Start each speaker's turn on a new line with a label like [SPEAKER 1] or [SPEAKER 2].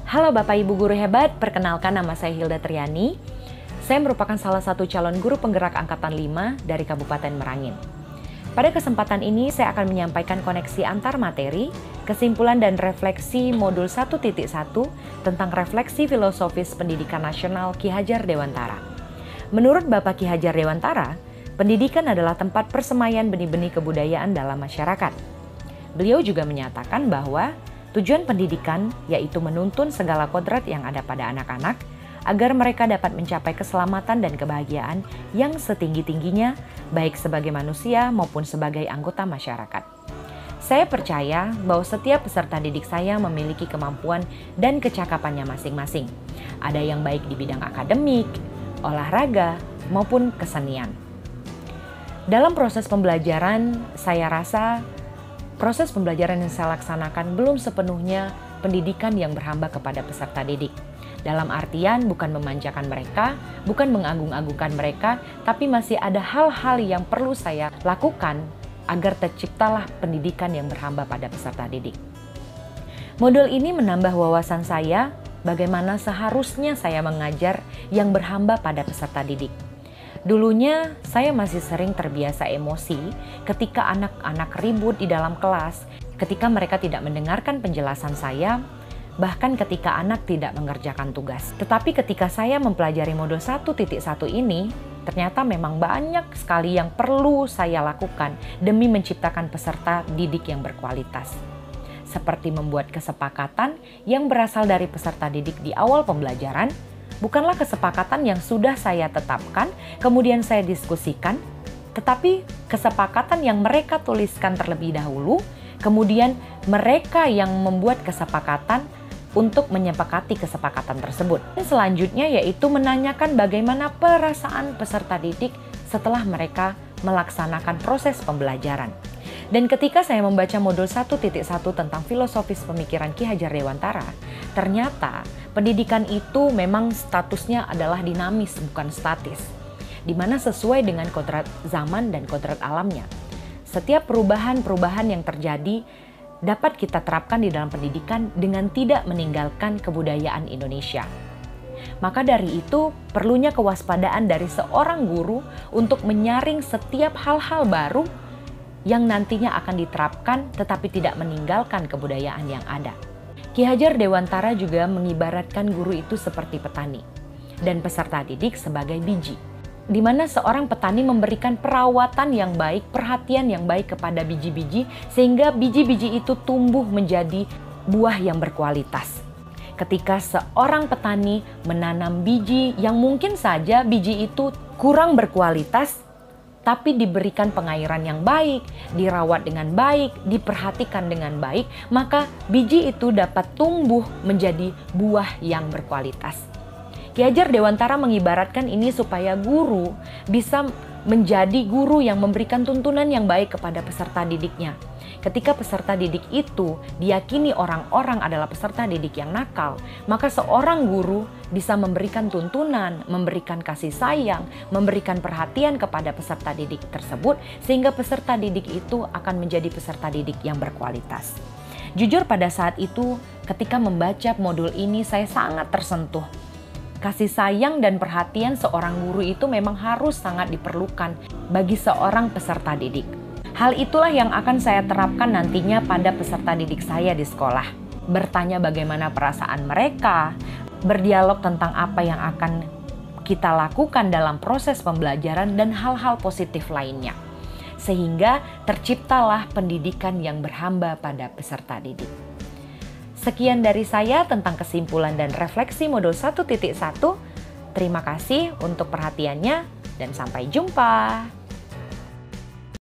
[SPEAKER 1] Halo Bapak Ibu Guru Hebat, perkenalkan nama saya Hilda Triani. Saya merupakan salah satu calon guru penggerak Angkatan 5 dari Kabupaten Merangin. Pada kesempatan ini saya akan menyampaikan koneksi antar materi, kesimpulan dan refleksi modul 1.1 tentang refleksi filosofis pendidikan nasional Ki Hajar Dewantara. Menurut Bapak Ki Hajar Dewantara, pendidikan adalah tempat persemaian benih-benih kebudayaan dalam masyarakat. Beliau juga menyatakan bahwa tujuan pendidikan yaitu menuntun segala kodrat yang ada pada anak-anak agar mereka dapat mencapai keselamatan dan kebahagiaan yang setinggi-tingginya baik sebagai manusia maupun sebagai anggota masyarakat. Saya percaya bahwa setiap peserta didik saya memiliki kemampuan dan kecakapannya masing-masing. Ada yang baik di bidang akademik, olahraga, maupun kesenian. Dalam proses pembelajaran, saya rasa proses pembelajaran yang saya laksanakan belum sepenuhnya pendidikan yang berhamba kepada peserta didik. Dalam artian bukan memanjakan mereka, bukan mengagung-agungkan mereka, tapi masih ada hal-hal yang perlu saya lakukan agar terciptalah pendidikan yang berhamba pada peserta didik. Modul ini menambah wawasan saya bagaimana seharusnya saya mengajar yang berhamba pada peserta didik. Dulunya saya masih sering terbiasa emosi ketika anak-anak ribut di dalam kelas, ketika mereka tidak mendengarkan penjelasan saya, bahkan ketika anak tidak mengerjakan tugas. Tetapi ketika saya mempelajari modul 1.1 ini, ternyata memang banyak sekali yang perlu saya lakukan demi menciptakan peserta didik yang berkualitas. Seperti membuat kesepakatan yang berasal dari peserta didik di awal pembelajaran, bukanlah kesepakatan yang sudah saya tetapkan, kemudian saya diskusikan, tetapi kesepakatan yang mereka tuliskan terlebih dahulu, kemudian mereka yang membuat kesepakatan untuk menyepakati kesepakatan tersebut. Selanjutnya yaitu menanyakan bagaimana perasaan peserta didik setelah mereka melaksanakan proses pembelajaran. Dan ketika saya membaca modul 1.1 tentang filosofis pemikiran Ki Hajar Dewantara, ternyata pendidikan itu memang statusnya adalah dinamis, bukan statis, di mana sesuai dengan kodrat zaman dan kodrat alamnya. Setiap perubahan-perubahan yang terjadi dapat kita terapkan di dalam pendidikan dengan tidak meninggalkan kebudayaan Indonesia. Maka dari itu, perlunya kewaspadaan dari seorang guru untuk menyaring setiap hal-hal baru yang nantinya akan diterapkan tetapi tidak meninggalkan kebudayaan yang ada. Ki Hajar Dewantara juga mengibaratkan guru itu seperti petani dan peserta didik sebagai biji, di mana seorang petani memberikan perawatan yang baik, perhatian yang baik kepada biji-biji sehingga biji-biji itu tumbuh menjadi buah yang berkualitas. Ketika seorang petani menanam biji yang mungkin saja biji itu kurang berkualitas, tapi diberikan pengairan yang baik, dirawat dengan baik, diperhatikan dengan baik, maka biji itu dapat tumbuh menjadi buah yang berkualitas. Ki Hajar Dewantara mengibaratkan ini supaya guru bisa menjadi guru yang memberikan tuntunan yang baik kepada peserta didiknya. Ketika peserta didik itu diyakini orang-orang adalah peserta didik yang nakal, maka seorang guru bisa memberikan tuntunan, memberikan kasih sayang, memberikan perhatian kepada peserta didik tersebut sehingga peserta didik itu akan menjadi peserta didik yang berkualitas. Jujur pada saat itu ketika membaca modul ini saya sangat tersentuh. Kasih sayang dan perhatian seorang guru itu memang harus sangat diperlukan bagi seorang peserta didik. Hal itulah yang akan saya terapkan nantinya pada peserta didik saya di sekolah. Bertanya bagaimana perasaan mereka, berdialog tentang apa yang akan kita lakukan dalam proses pembelajaran dan hal-hal positif lainnya. Sehingga terciptalah pendidikan yang berhamba pada peserta didik. Sekian dari saya tentang kesimpulan dan refleksi modul 1.1. Terima kasih untuk perhatiannya dan sampai jumpa.